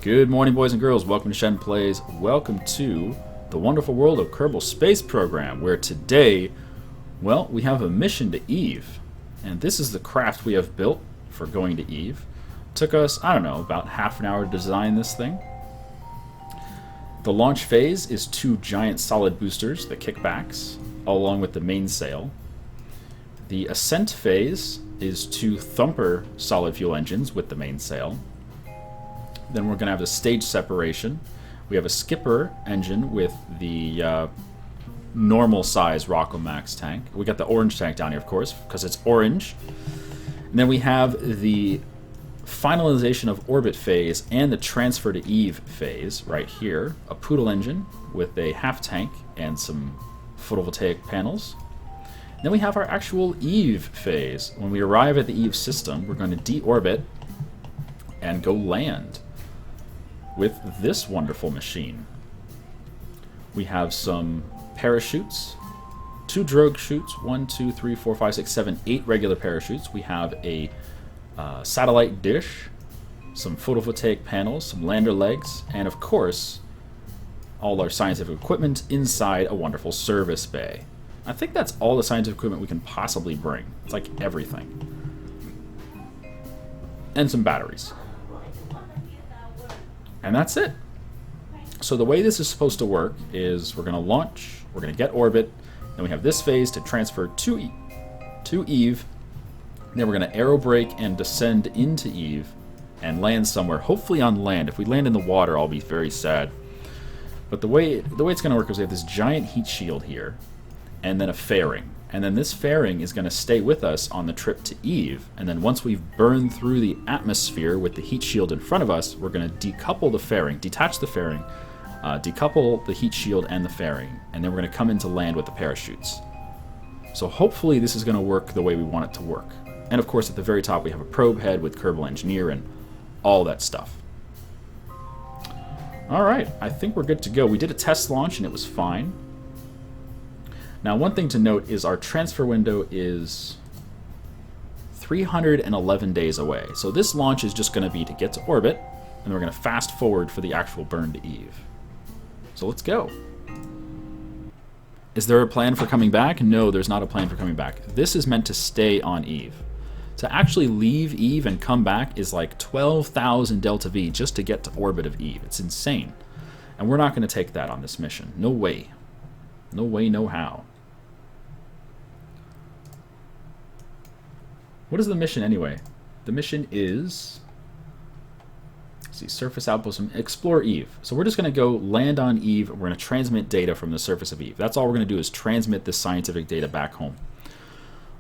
Good morning, boys and girls. Welcome to Shenplays. Welcome to the wonderful world of Kerbal Space Program, where today, well, we have a mission to Eve. And this is the craft we have built for going to Eve. Took us, I don't know, about half an hour to design this thing. The launch phase is 2 giant solid boosters, the kickbacks, along with the mainsail. The ascent phase is 2 thumper solid fuel engines with the mainsail. Then we're going to have the stage separation. We have a skipper engine with the normal size Rockomax tank. We got the orange tank down here, of course, because it's orange. And then we have the finalization of orbit phase and the transfer to Eve phase right here. A poodle engine with a half tank and some photovoltaic panels. And then we have our actual Eve phase. When we arrive at the Eve system, we're going to deorbit and go land with this wonderful machine. We have some parachutes, 2 drogue chutes, 1, 2, 3, 4, 5, 6, 7, 8 regular parachutes. We have a satellite dish, some photovoltaic panels, some lander legs, and of course, all our scientific equipment inside a wonderful service bay. I think that's all the scientific equipment we can possibly bring. It's like everything. And some batteries. And that's it. So the way this is supposed to work is we're going to launch, we're going to get orbit, then we have this phase to transfer to Eve, then we're going to aerobrake and descend into Eve and land somewhere, hopefully on land. If we land in the water, I'll be very sad. But the way it's going to work is we have this giant heat shield here, and then a fairing. And then this fairing is going to stay with us on the trip to Eve. And then once we've burned through the atmosphere with the heat shield in front of us, we're going to decouple the fairing, detach the fairing, decouple the heat shield and the fairing, and then we're going to come into land with the parachutes. So hopefully this is going to work the way we want it to work. And of course at the very top we have a probe head with Kerbal Engineer and all that stuff. Alright, I think we're good to go. We did a test launch and it was fine. Now, one thing to note is our transfer window is 311 days away. So this launch is just going to be to get to orbit, and we're going to fast forward for the actual burn to Eve. So let's go. Is there a plan for coming back? No, there's not a plan for coming back. This is meant to stay on Eve. To actually leave Eve and come back is like 12,000 delta V just to get to orbit of Eve. It's insane. And we're not going to take that on this mission. No way. No way, no how. What is the mission anyway? The mission is, let's see, surface outpost, explore Eve. So we're just going to go land on Eve. We're going to transmit data from the surface of Eve. That's all we're going to do is transmit this scientific data back home.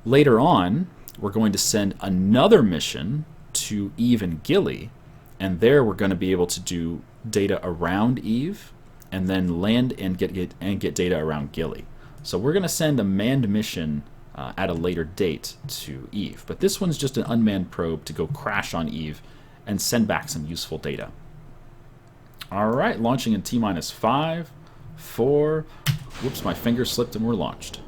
Later on, we're going to send another mission to Eve and Gilly, and there we're going to be able to do data around Eve, and then land and get data around Gilly. So we're going to send a manned mission at a later date to Eve. But this one's just an unmanned probe to go crash on Eve and send back some useful data. Alright, launching in T-minus 5, 4, whoops, my finger slipped and we're launched.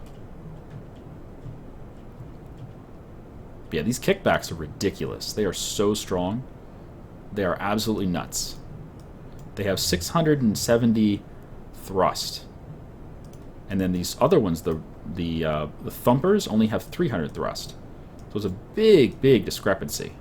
But yeah, these kickbacks are ridiculous. They are so strong. They are absolutely nuts. They have 670 thrust. And then these other ones, the thumpers, only have 300 thrust. So it's a big, big discrepancy.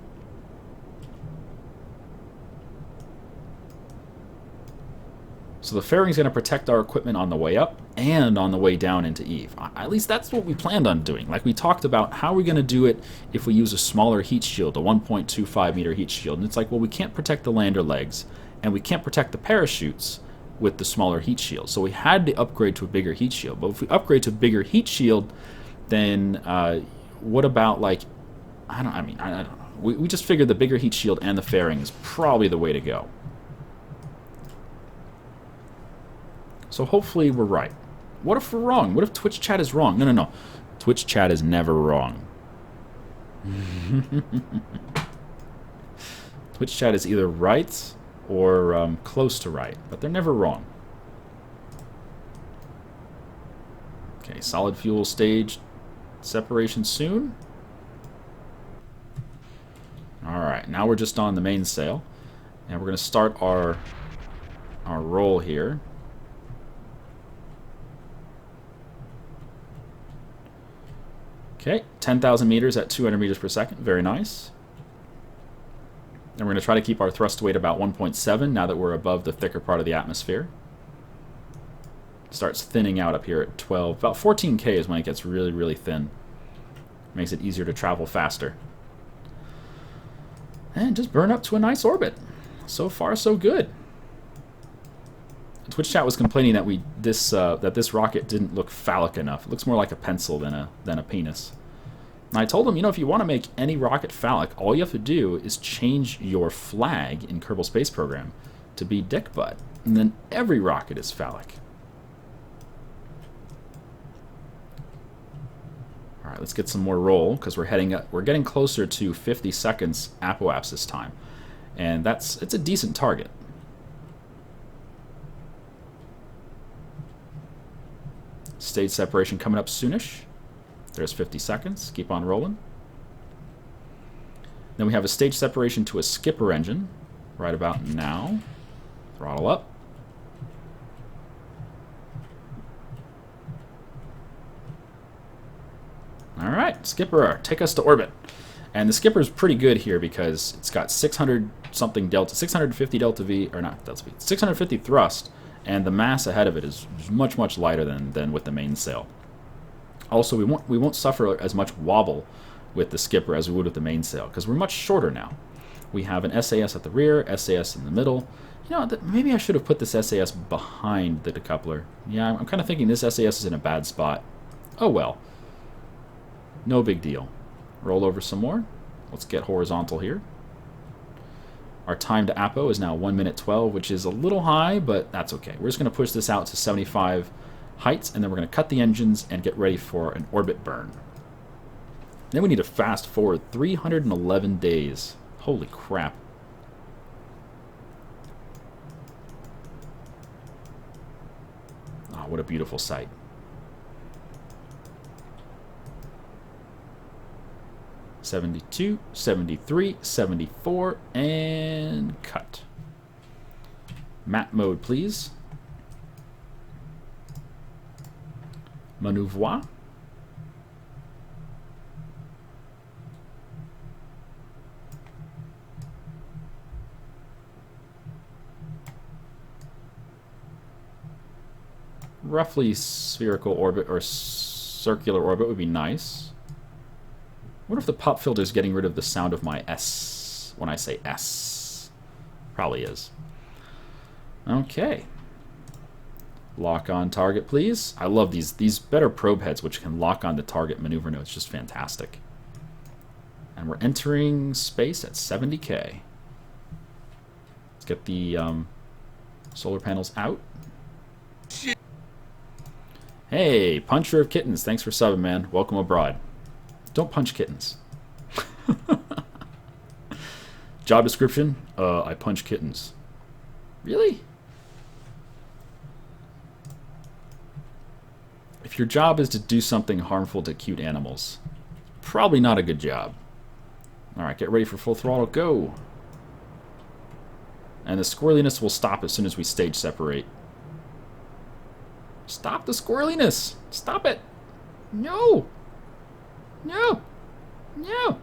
So the fairing is going to protect our equipment on the way up and on the way down into Eve. At least that's what we planned on doing. Like we talked about, how are we going to do it if we use a smaller heat shield, a 1.25 meter heat shield? And it's like, well, we can't protect the lander legs, and we can't protect the parachutes with the smaller heat shield. So we had to upgrade to a bigger heat shield. But if we upgrade to a bigger heat shield, then what about, like, I don't know. We just figured the bigger heat shield and the fairing is probably the way to go. So hopefully we're right. What if we're wrong? What if Twitch chat is wrong? No, no, no. Twitch chat is never wrong. Twitch chat is either right or close to right, but they're never wrong. Okay, solid fuel stage separation soon. Alright, now we're just on the mainsail. And we're going to start our roll here. Okay, 10,000 meters at 200 meters per second. Very nice. And we're going to try to keep our thrust weight about 1.7 now that we're above the thicker part of the atmosphere. Starts thinning out up here at 12. About 14K is when it gets really, really thin. Makes it easier to travel faster. And just burn up to a nice orbit. So far, so good. Twitch chat was complaining that that this rocket didn't look phallic enough. It looks more like a pencil than a penis. And I told him, you know, if you want to make any rocket phallic, all you have to do is change your flag in Kerbal Space Program to be dick butt, and then every rocket is phallic. All right, let's get some more roll because we're getting closer to 50 seconds apoapse this time, and it's a decent target. Stage separation coming up soonish. There's 50 seconds. Keep on rolling. Then we have a stage separation to a skipper engine right about now. Throttle up. All right, skipper, take us to orbit. And the skipper's pretty good here because it's got 600 something delta, 650 delta V, or not delta V, 650 thrust. And the mass ahead of it is much, much lighter than with the mainsail. Also, we won't suffer as much wobble with the skipper as we would with the mainsail because we're much shorter now. We have an SAS at the rear, SAS in the middle. You know, maybe I should have put this SAS behind the decoupler. Yeah, I'm kind of thinking this SAS is in a bad spot. Oh well. No big deal. Roll over some more. Let's get horizontal here. Our time to Apo is now 1 minute 12, which is a little high, but that's okay. We're just going to push this out to 75 heights, and then we're going to cut the engines and get ready for an orbit burn. Then we need to fast forward 311 days. Holy crap. Oh, what a beautiful sight. $72, $73, $74, and cut. Map mode, please. Maneuver. Roughly spherical orbit or circular orbit would be nice. What if the pop filter is getting rid of the sound of my S when I say S? Probably is. Okay. Lock on target, please. I love these better probe heads which can lock on the target maneuver nodes. Just fantastic. And we're entering space at 70K. Let's get the solar panels out. Hey, Puncher of Kittens. Thanks for subbing, man. Welcome abroad. Don't punch kittens. Job description? I punch kittens. Really? If your job is to do something harmful to cute animals, probably not a good job. Alright, get ready for full throttle, go! And the squirreliness will stop as soon as we stage separate. Stop the squirreliness! Stop it! No! No! No!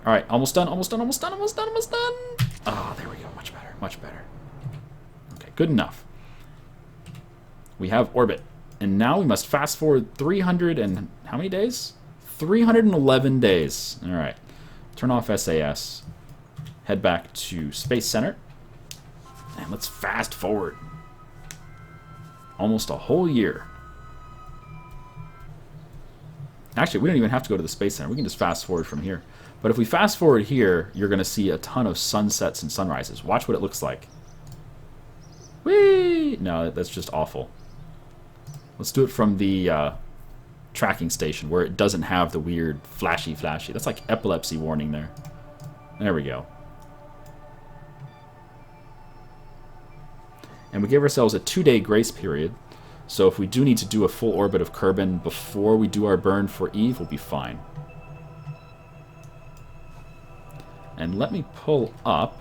Alright, almost done, almost done, almost done, almost done, almost done! Ah, there we go. Much better, much better. Okay, good enough. We have orbit. And now we must fast forward 300 and... how many days? 311 days. Alright. Turn off SAS. Head back to Space Center. And let's fast forward. Almost a whole year. Actually, we don't even have to go to the Space Center. We can just fast forward from here. But if we fast forward here, you're going to see a ton of sunsets and sunrises. Watch what it looks like. Whee! No, that's just awful. Let's do it from the tracking station where it doesn't have the weird flashy. That's like epilepsy warning there. There we go. And we give ourselves a 2-day grace period. So if we do need to do a full orbit of Kerbin before we do our burn for Eve, we'll be fine. And let me pull up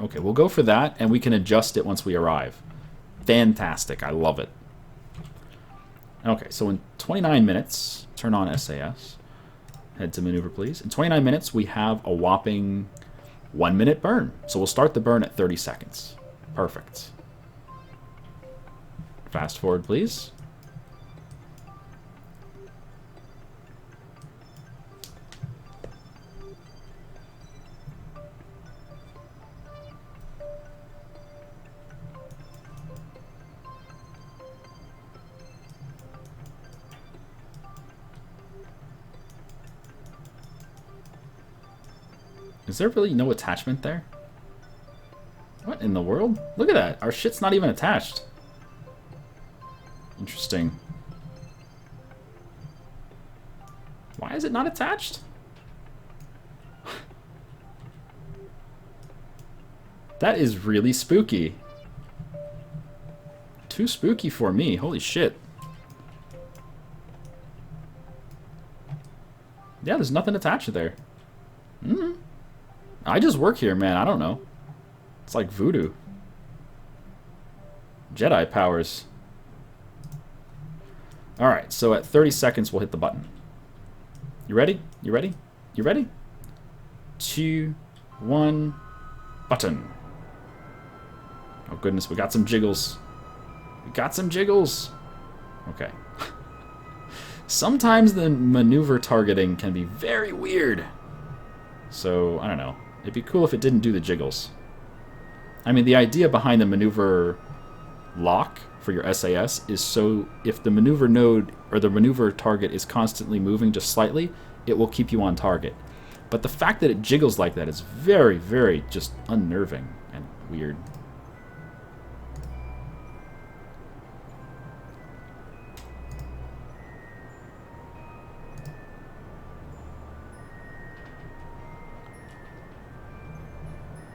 Okay, we'll go for that, and we can adjust it once we arrive. Fantastic. I love it. Okay, so in 29 minutes, turn on SAS. Head to maneuver, please. In 29 minutes, we have a whopping 1 minute burn. So we'll start the burn at 30 seconds. Perfect. Fast forward, please. Is there really no attachment there? What in the world? Look at that. Our shit's not even attached. Interesting. Why is it not attached? That is really spooky. Too spooky for me. Holy shit. Yeah, there's nothing attached there. I just work here, man. I don't know. It's like voodoo. Jedi powers. Alright, so at 30 seconds, we'll hit the button. You ready? You ready? You ready? 2, 1, button. Oh, goodness, we got some jiggles. We got some jiggles. Okay. Sometimes the maneuver targeting can be very weird. So, I don't know. It'd be cool if it didn't do the jiggles. I mean, the idea behind the maneuver lock for your SAS is so if the maneuver node or the maneuver target is constantly moving just slightly, it will keep you on target. But the fact that it jiggles like that is very, very just unnerving and weird.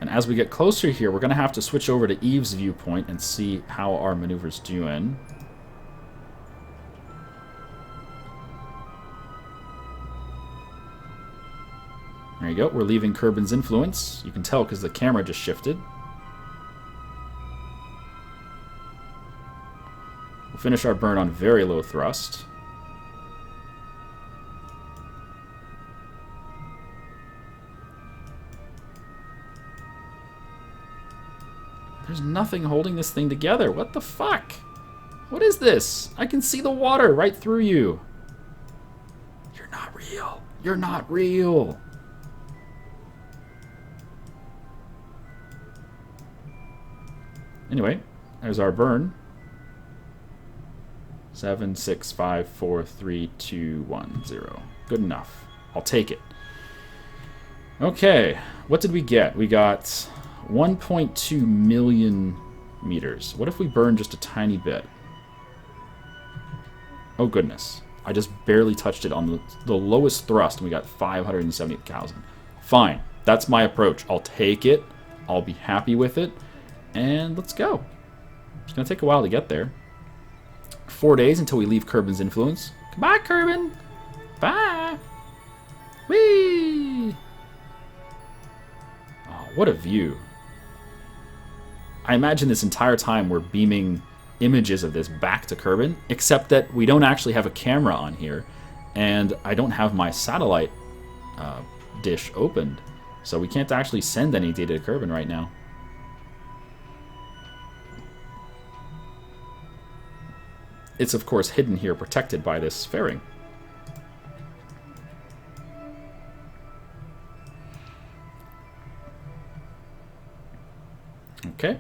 And as we get closer here, we're going to have to switch over to Eve's viewpoint and see how our maneuver's doing. There you go. We're leaving Kerbin's influence. You can tell because the camera just shifted. We'll finish our burn on very low thrust. There's nothing holding this thing together. What the fuck? What is this? I can see the water right through you. You're not real. You're not real. Anyway, there's our burn. 7, 6, 5, 4, 3, 2, 1, 0. Good enough. I'll take it. Okay, what did we get? We got 1.2 million meters. What if we burn just a tiny bit? Oh goodness. I just barely touched it on the lowest thrust and we got 570,000. Fine. That's my approach. I'll take it. I'll be happy with it. And let's go. It's going to take a while to get there. 4 days until we leave Kerbin's influence. Goodbye, Kerbin. Bye. Whee! Oh, what a view. I imagine this entire time we're beaming images of this back to Kerbin, except that we don't actually have a camera on here, and I don't have my satellite dish opened, so we can't actually send any data to Kerbin right now. It's of course hidden here, protected by this fairing. Okay.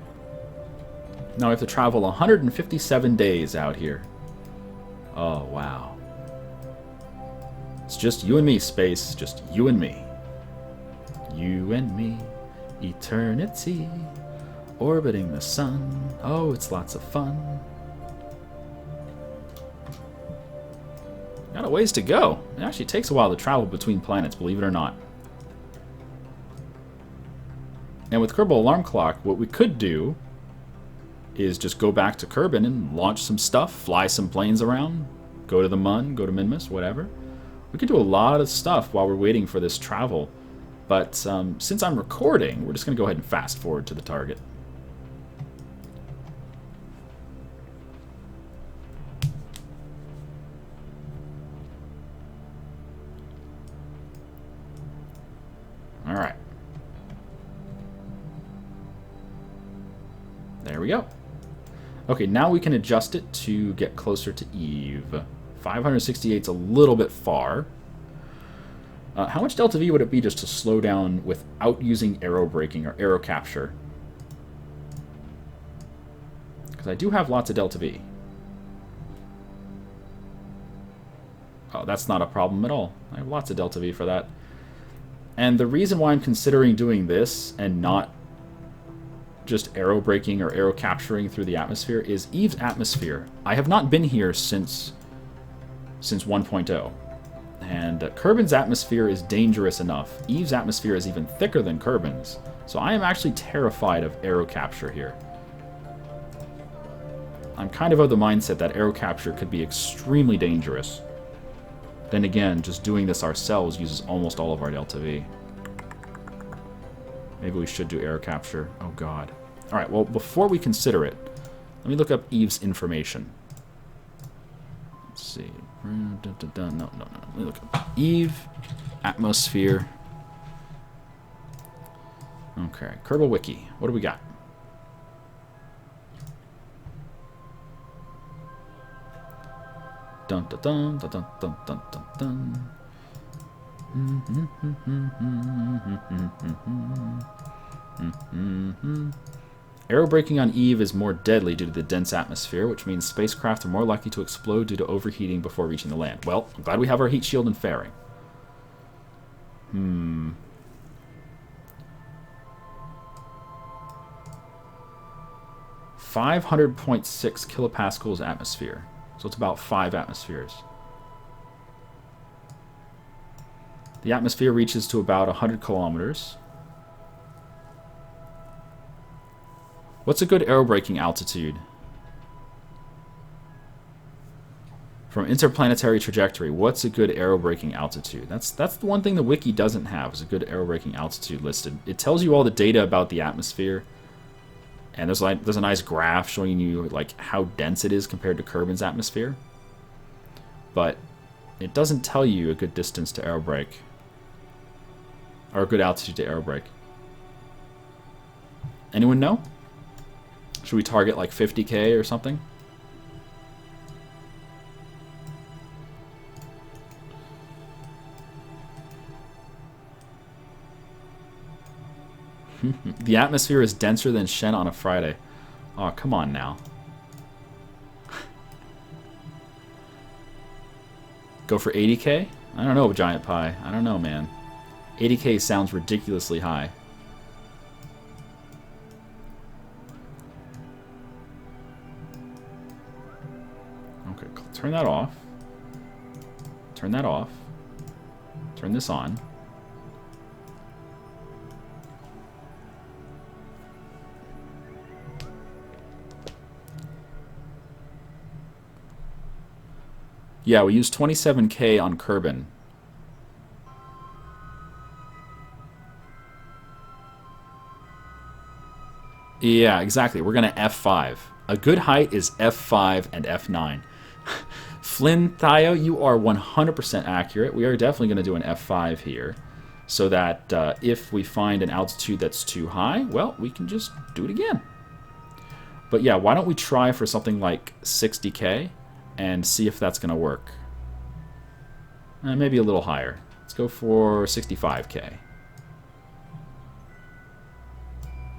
Now we have to travel 157 days out here. Oh, wow. It's just you and me, space. Just you and me. You and me. Eternity. Orbiting the sun. Oh, it's lots of fun. Got a ways to go. It actually takes a while to travel between planets, believe it or not. And with Kerbal Alarm Clock, what we could do is just go back to Kerbin and launch some stuff, fly some planes around, go to the Mun, go to Minmus, whatever. We could do a lot of stuff while we're waiting for this travel. But since I'm recording, we're just going to go ahead and fast forward to the target. All right. There we go. Okay, now we can adjust it to get closer to Eve. 568's a little bit far. How much delta V would it be just to slow down without using aero braking or aero capture? Because I do have lots of delta V. Oh, that's not a problem at all. I have lots of delta V for that. And the reason why I'm considering doing this and not just aero braking or aero capturing through the atmosphere is Eve's atmosphere. I have not been here since 1.0. And Kerbin's atmosphere is dangerous enough. Eve's atmosphere is even thicker than Kerbin's. So I am actually terrified of aero capture here. I'm kind of the mindset that aero capture could be extremely dangerous. Then again, just doing this ourselves uses almost all of our delta V. Maybe we should do aero capture. Oh god. Alright, well, before we consider it, let me look up Eve's information. Let's see. No. Let me look up Eve, atmosphere. Okay, Kerbal Wiki. What do we got? Dun dun dun dun dun dun dun dun dun. Aero braking on Eve is more deadly due to the dense atmosphere, which means spacecraft are more likely to explode due to overheating before reaching the land. Well, I'm glad we have our heat shield and fairing. 500.6 kilopascals atmosphere. So it's about 5 atmospheres. The atmosphere reaches to about 100 kilometers. What's a good aerobraking altitude? From interplanetary trajectory, what's a good aerobraking altitude? That's the one thing the wiki doesn't have, is a good aerobraking altitude listed. It tells you all the data about the atmosphere, and there's a nice graph showing you like how dense it is compared to Kerbin's atmosphere. But it doesn't tell you a good distance to aerobrake, or a good altitude to aerobrake. Anyone know? Should we target like 50k or something? The atmosphere is denser than Shen on a Friday. Oh, come on now. Go for 80k? I don't know, Giant Pie. I don't know, man. 80k sounds ridiculously high. Okay, turn that off. Turn that off. Turn this on. Yeah, we used 27k on Kerbin. Yeah, exactly. We're going to F5. A good height is F5 and F9. Flynn Theo, you are 100% accurate. We are definitely going to do an F5 here, so that if we find an altitude that's too high, well, we can just do it again. But yeah, why don't we try for something like 60k and see if that's going to work. Maybe a little higher. Let's go for 65k.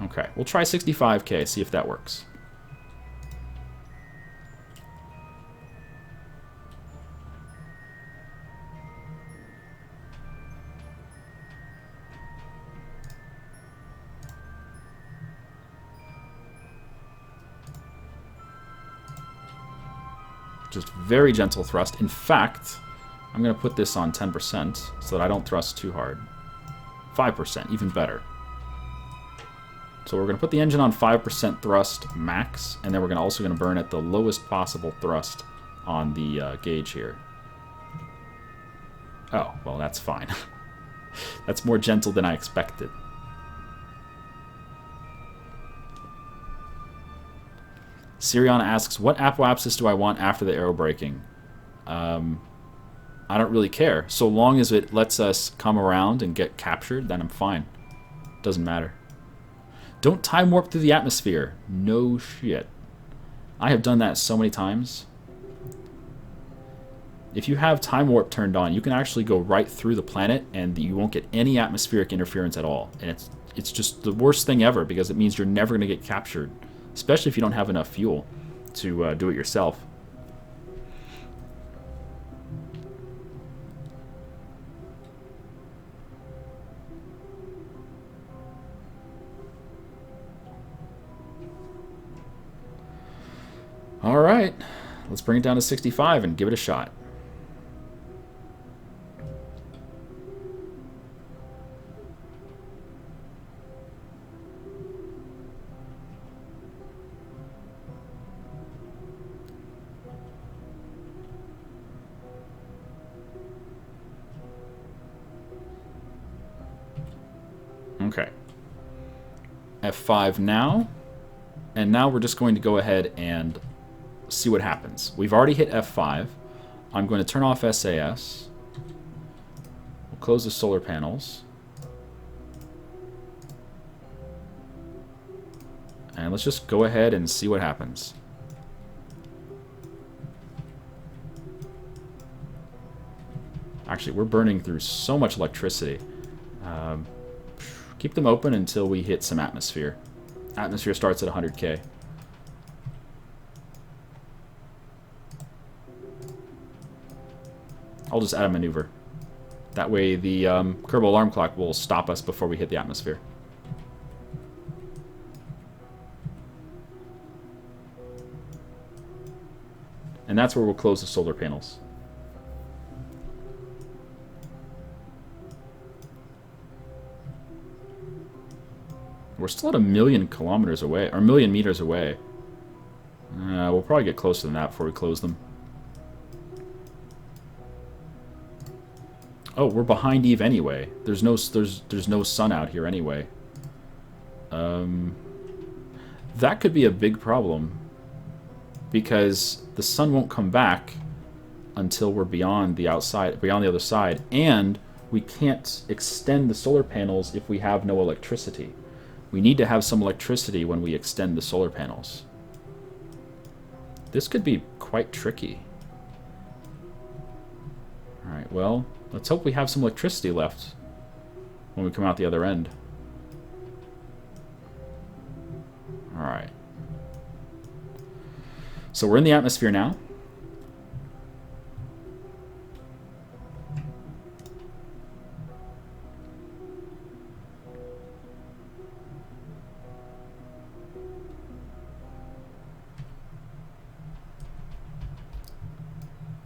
Okay, we'll try 65k, see if that works. Just very gentle thrust. In fact, I'm going to put this on 10% so that I don't thrust too hard. 5%, even better. So we're going to put the engine on 5% thrust max, and then we're also going to burn at the lowest possible thrust on the gauge here. Oh, well, that's fine. That's more gentle than I expected. Siriana asks, what apoapsis do I want after the aero braking? I don't really care. So long as it lets us come around and get captured, then I'm fine. Doesn't matter. Don't time warp through the atmosphere. No shit. I have done that so many times. If you have time warp turned on, you can actually go right through the planet and you won't get any atmospheric interference at all. And it's just the worst thing ever because it means you're never going to get captured. Especially if you don't have enough fuel to do it yourself. Alright, let's bring it down to 65 and give it a shot. Okay. F5 now. And now we're just going to go ahead and see what happens. We've already hit F5. I'm going to turn off SAS. We'll close the solar panels. And let's just go ahead and see what happens. Actually, we're burning through so much electricity. Keep them open until we hit some atmosphere. Atmosphere starts at 100K. I'll just add a maneuver. That way the Kerbal alarm clock will stop us before we hit the atmosphere. And that's where we'll close the solar panels. We're still at 1,000,000 kilometers away, or 1,000,000 meters away. We'll probably get closer than that before we close them. Oh, we're behind Eve anyway. There's no sun out here anyway. That could be a big problem because the sun won't come back until we're beyond the outside, beyond the other side, and we can't extend the solar panels if we have no electricity. We need to have some electricity when we extend the solar panels. This could be quite tricky. Alright, well, let's hope we have some electricity left when we come out the other end. Alright. So we're in the atmosphere now.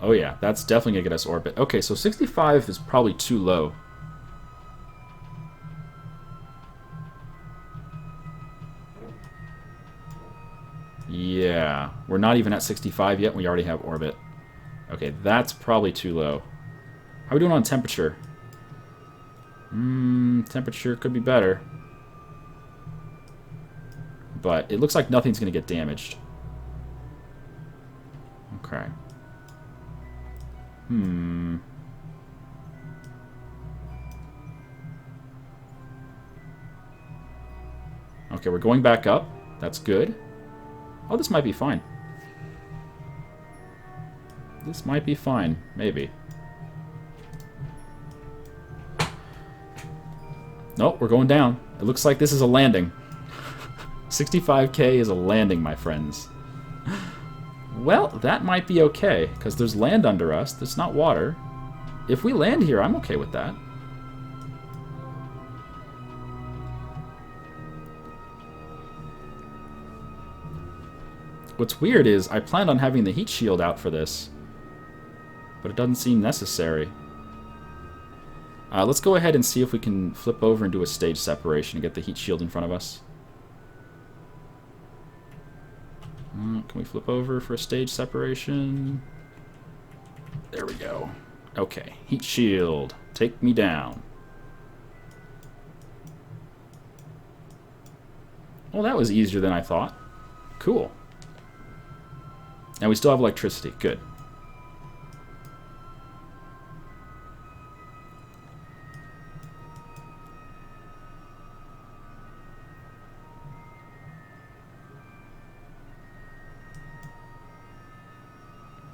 Oh yeah, that's definitely going to get us orbit. Okay, so 65 is probably too low. Yeah, we're not even at 65 yet, and we already have orbit. Okay, that's probably too low. How are we doing on temperature? Temperature could be better. But it looks like nothing's going to get damaged. Okay. Okay, we're going back up. That's good. Oh, this might be fine. This might be fine. Maybe. Nope, we're going down. It looks like this is a landing. 65K is a landing, my friends. Well, that might be okay, because there's land under us. There's not water. If we land here, I'm okay with that. What's weird is I planned on having the heat shield out for this, but it doesn't seem necessary. Let's go ahead and see if we can flip over and do a stage separation and get the heat shield in front of us. Can we flip over for a stage separation? There we go. Okay, heat shield, take me down. Well, that was easier than I thought. Cool. And we still have electricity. Good.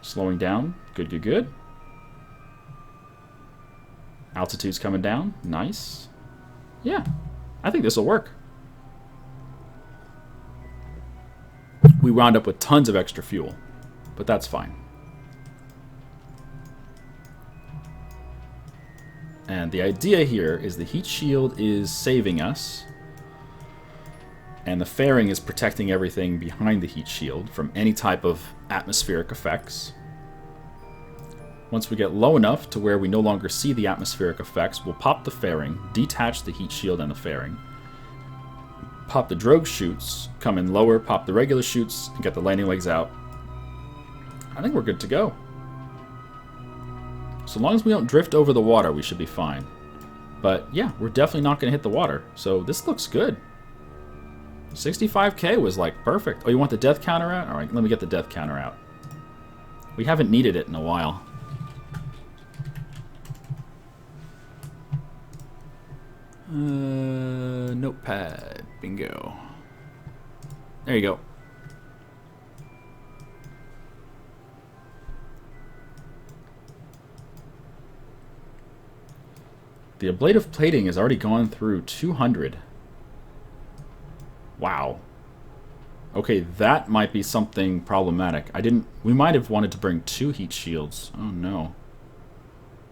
Slowing down. Good, good, good. Altitude's coming down. Nice. Yeah. I think this will work. We wound up with tons of extra fuel, but that's fine. And the idea here is the heat shield is saving us, and the fairing is protecting everything behind the heat shield from any type of atmospheric effects. Once we get low enough to where we no longer see the atmospheric effects, we'll pop the fairing, detach the heat shield and the fairing, pop the drogue chutes, come in lower, pop the regular chutes, and get the landing legs out. I think we're good to go. So long as we don't drift over the water, we should be fine. But yeah, we're definitely not going to hit the water. So this looks good. 65k was like perfect. Oh, you want the death counter out? Alright, let me get the death counter out. We haven't needed it in a while. Notepad. Bingo. There you go. The ablative plating has already gone through 200. Wow. Okay, that might be something problematic. We might have wanted to bring 2 heat shields. Oh no.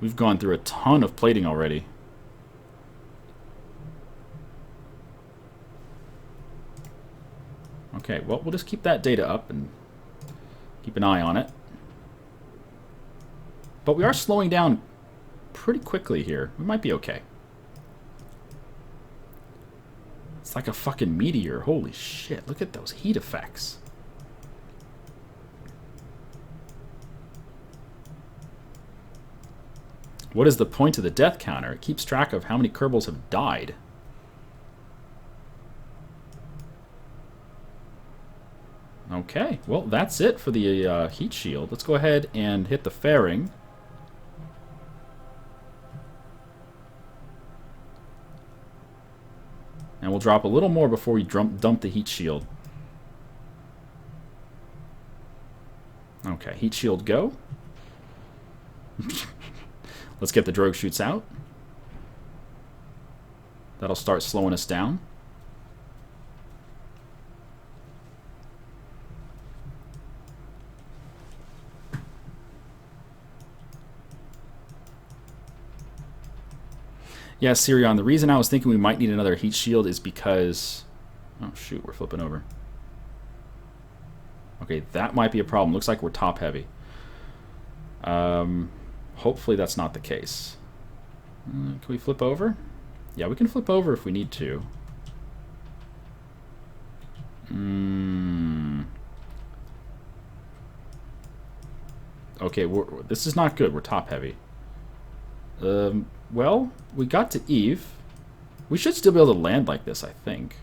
We've gone through a ton of plating already. Okay, well, we'll just keep that data up and keep an eye on it. But we are slowing down pretty quickly here. We might be okay. It's like a fucking meteor. Holy shit, look at those heat effects. What is the point of the death counter? It keeps track of how many kerbals have died. Okay, well, that's it for the heat shield. Let's go ahead and hit the fairing. And we'll drop a little more before we dump the heat shield. Okay, heat shield go. Let's get the drogue chutes out. That'll start slowing us down. Yeah, Sirion, the reason I was thinking we might need another heat shield is because... Oh, shoot, we're flipping over. Okay, that might be a problem. Looks like we're top heavy. Hopefully that's not the case. Can we flip over? Yeah, we can flip over if we need to. Okay, this is not good. We're top heavy. Well, we got to Eve. We should still be able to land like this, I think.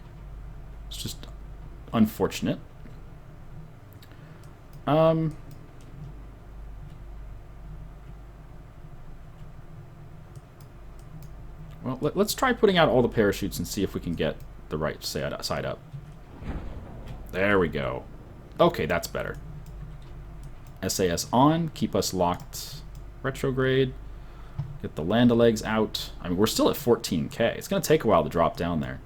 It's just unfortunate. Well, let's try putting out all the parachutes and see if we can get the right side up. There we go. Okay, that's better. SAS on. Keep us locked. Retrograde. Get the land-o-legs out. I mean, we're still at 14k. It's going to take a while to drop down there.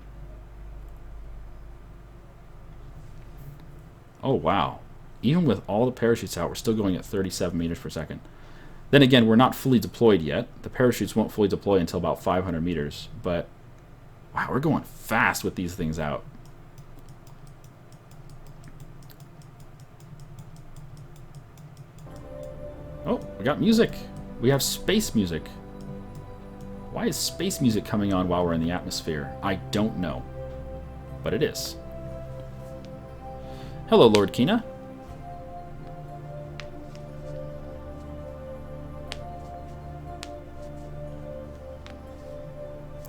Oh, wow. Even with all the parachutes out, we're still going at 37 meters per second. Then again, we're not fully deployed yet. The parachutes won't fully deploy until about 500 meters. But, wow, we're going fast with these things out. Oh, we got music. We have space music. Why is space music coming on while we're in the atmosphere? I don't know. But it is. Hello, Lord Kina.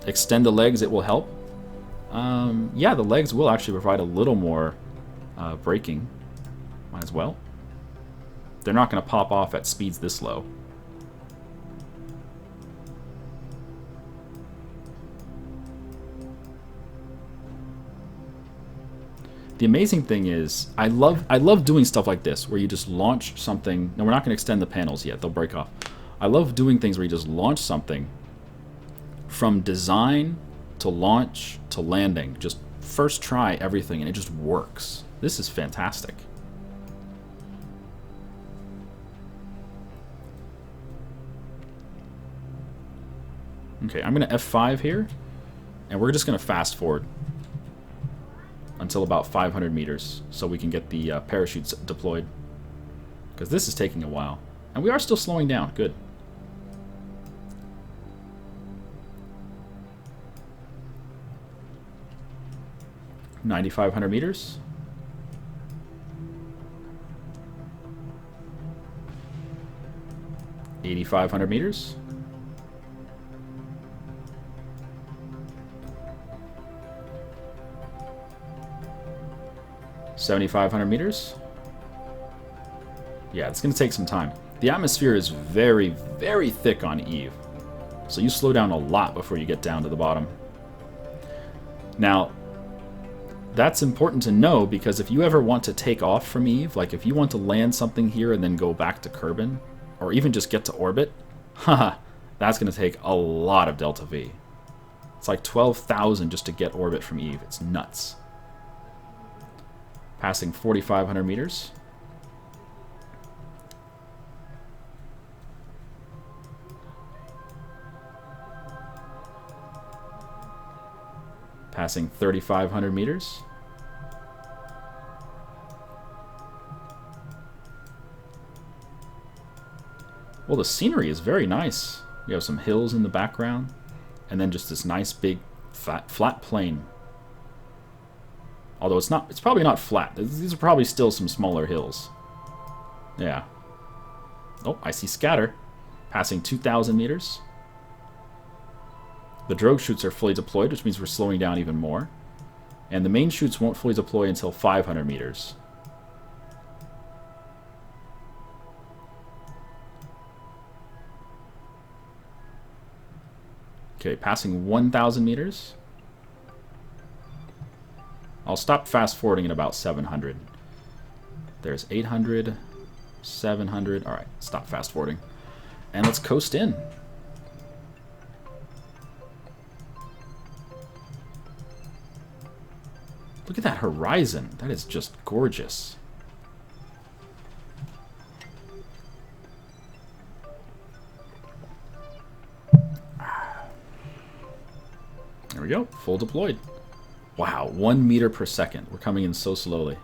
Extend the legs, it will help. Yeah, the legs will actually provide a little more braking. Might as well. They're not going to pop off at speeds this low. The amazing thing is, I love doing stuff like this, where you just launch something. No, we're not going to extend the panels yet. They'll break off. I love doing things where you just launch something from design to launch to landing. Just first try everything, and it just works. This is fantastic. Okay, I'm going to F5 here, and we're just going to fast forward until about 500 meters so we can get the parachutes deployed, because this is taking a while. And we are still slowing down. Good. $9,500 meters. $8,500 meters. $7,500 meters. Yeah, it's going to take some time. The atmosphere is very, very thick on Eve, so you slow down a lot before you get down to the bottom. Now, that's important to know, because if you ever want to take off from Eve, like if you want to land something here and then go back to Kerbin, or even just get to orbit, haha, that's going to take a lot of delta V. It's like 12,000 just to get orbit from Eve. It's nuts. Passing 4,500 meters. Passing 3,500 meters. Well, the scenery is very nice. We have some hills in the background, and then just this nice big flat plain. Although it's probably not flat. These are probably still some smaller hills. Yeah. Oh, I see scatter. Passing 2,000 meters. The drogue chutes are fully deployed, which means we're slowing down even more. And the main chutes won't fully deploy until 500 meters. Okay, passing 1,000 meters. I'll stop fast forwarding at about 700. There's 800, 700. All right, stop fast forwarding. And let's coast in. Look at that horizon. That is just gorgeous. There we go, full deployed. Wow, 1 meter per second. We're coming in so slowly.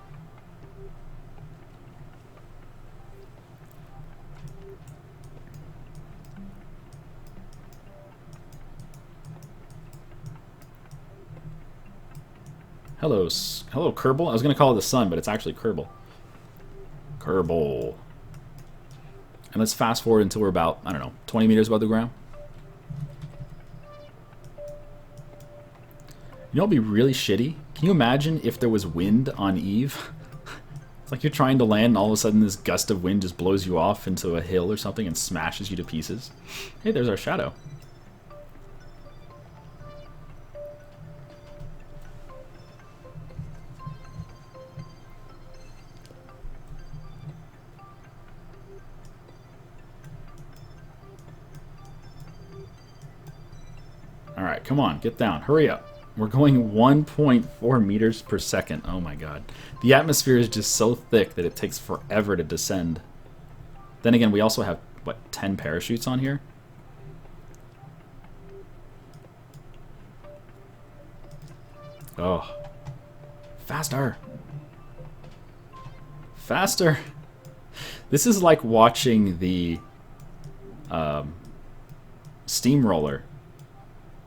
Hello, hello, Kerbal. I was going to call it the sun, but it's actually Kerbal. Kerbal. And let's fast forward until we're about, I don't know, 20 meters above the ground. You know what would be really shitty? Can you imagine if there was wind on Eve? It's like you're trying to land and all of a sudden this gust of wind just blows you off into a hill or something and smashes you to pieces. Hey, there's our shadow. Alright, come on, get down. Hurry up. We're going 1.4 meters per second. Oh my god. The atmosphere is just so thick that it takes forever to descend. Then again, we also have, what, 10 parachutes on here? Oh. Faster. Faster. This is like watching the steamroller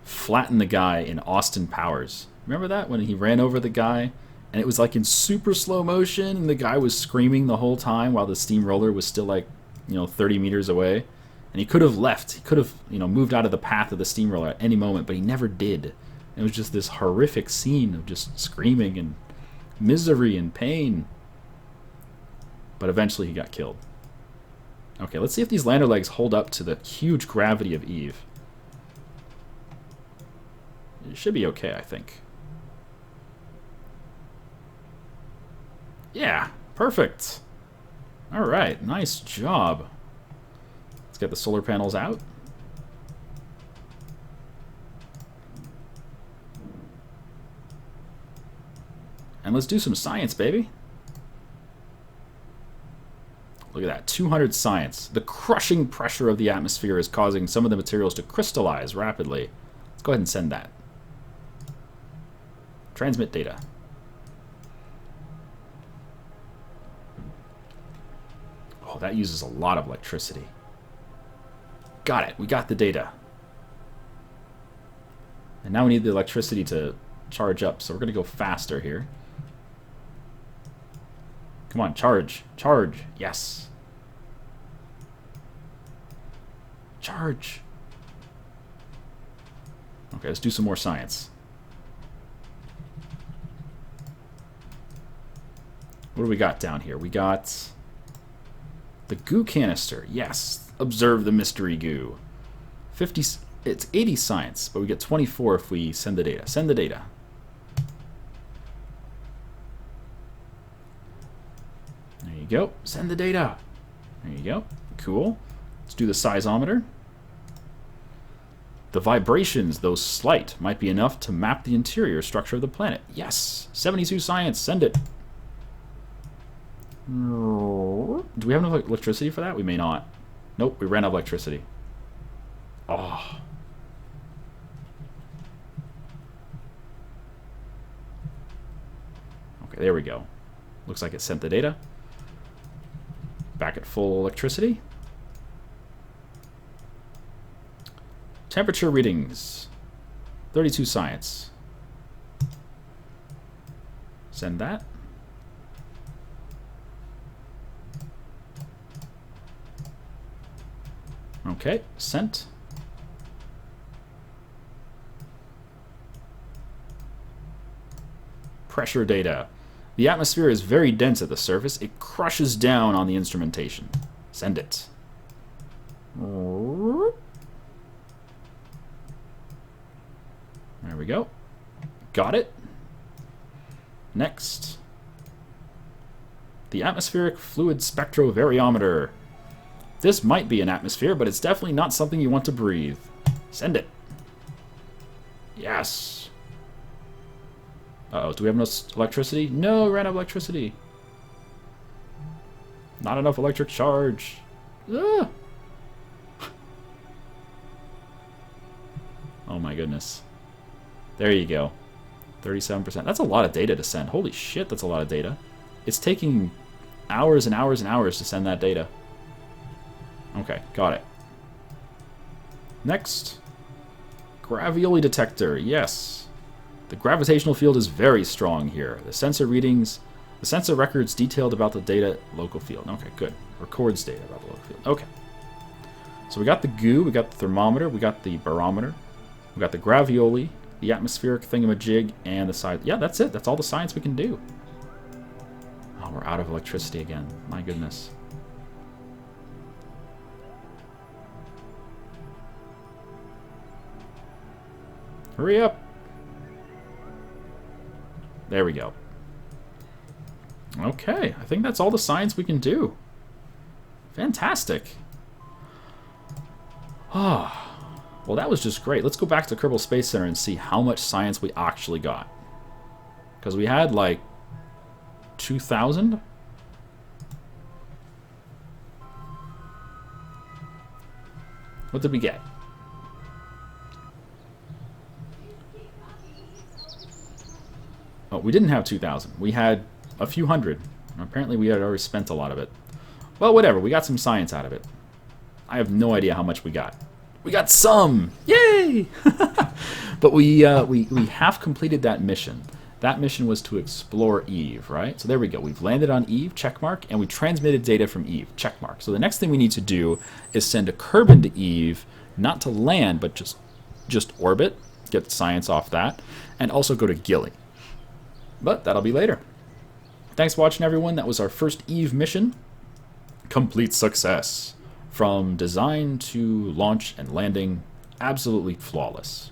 flatten the guy in Austin Powers. Remember that? When he ran over the guy and it was like in super slow motion and the guy was screaming the whole time while the steamroller was still like, 30 meters away. And he could have left. He could have, moved out of the path of the steamroller at any moment, but he never did. It was just this horrific scene of just screaming and misery and pain. But eventually he got killed. Okay, let's see if these lander legs hold up to the huge gravity of Eve. It should be okay, I think. Yeah, perfect. All right, nice job. Let's get the solar panels out. And let's do some science, baby. Look at that, 200 science. The crushing pressure of the atmosphere is causing some of the materials to crystallize rapidly. Let's go ahead and send that. Transmit data. Oh, that uses a lot of electricity. Got it, we got the data. And now we need the electricity to charge up, so we're gonna go faster here. Come on, charge. Charge. Yes. Charge. Okay, let's do some more science. What do we got down here? We got the goo canister. Yes. Observe the mystery goo. 50. It's 80 science, but we get 24 if we send the data. Send the data. There you go. Send the data. There you go. Cool. Let's do the seismometer. The vibrations, though slight, might be enough to map the interior structure of the planet. Yes. 72 science. Send it. Do we have enough electricity for that? We may not. Nope, we ran out of electricity. Oh. Okay, there we go. Looks like it sent the data. Back at full electricity. Temperature readings. 32 science. Send that. Okay, sent. Pressure data. The atmosphere is very dense at the surface. It crushes down on the instrumentation. Send it. There we go. Got it. Next. The atmospheric fluid spectrovariometer. This might be an atmosphere, but it's definitely not something you want to breathe. Send it. Yes. Uh-oh, do we have enough electricity? No, we ran out of electricity. Not enough electric charge. Ah. Oh my goodness. There you go. 37%. That's a lot of data to send. Holy shit, that's a lot of data. It's taking hours and hours and hours to send that data. Okay, got it. Next. Gravioli detector, yes. The gravitational field is very strong here. The sensor readings, the sensor records detailed about the data local field. Okay, good. Records data about the local field. Okay. So we got the goo, we got the thermometer, we got the barometer, we got the gravioli, the atmospheric thingamajig, and the side. Yeah, that's it. That's all the science we can do. Oh, we're out of electricity again. My goodness. Hurry up. There we go. Okay, I think that's all the science we can do. Fantastic. Ah, well, that was just great. Let's go back to Kerbal Space Center and see how much science we actually got. Because we had like 2,000. What did we get? Oh, we didn't have 2,000. We had a few hundred. Apparently we had already spent a lot of it. Well, whatever. We got some science out of it. I have no idea how much we got. We got some! Yay! But we have completed that mission. That mission was to explore Eve, right? So there we go. We've landed on Eve, checkmark, and we transmitted data from Eve, checkmark. So the next thing we need to do is send a kerbin to Eve, not to land, but just orbit. get science off that, and also go to Gilly. But that'll be later. Thanks for watching, everyone. That was our first Eve mission. Complete success. From design to launch and landing, absolutely flawless.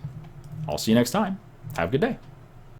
I'll see you next time. Have a good day.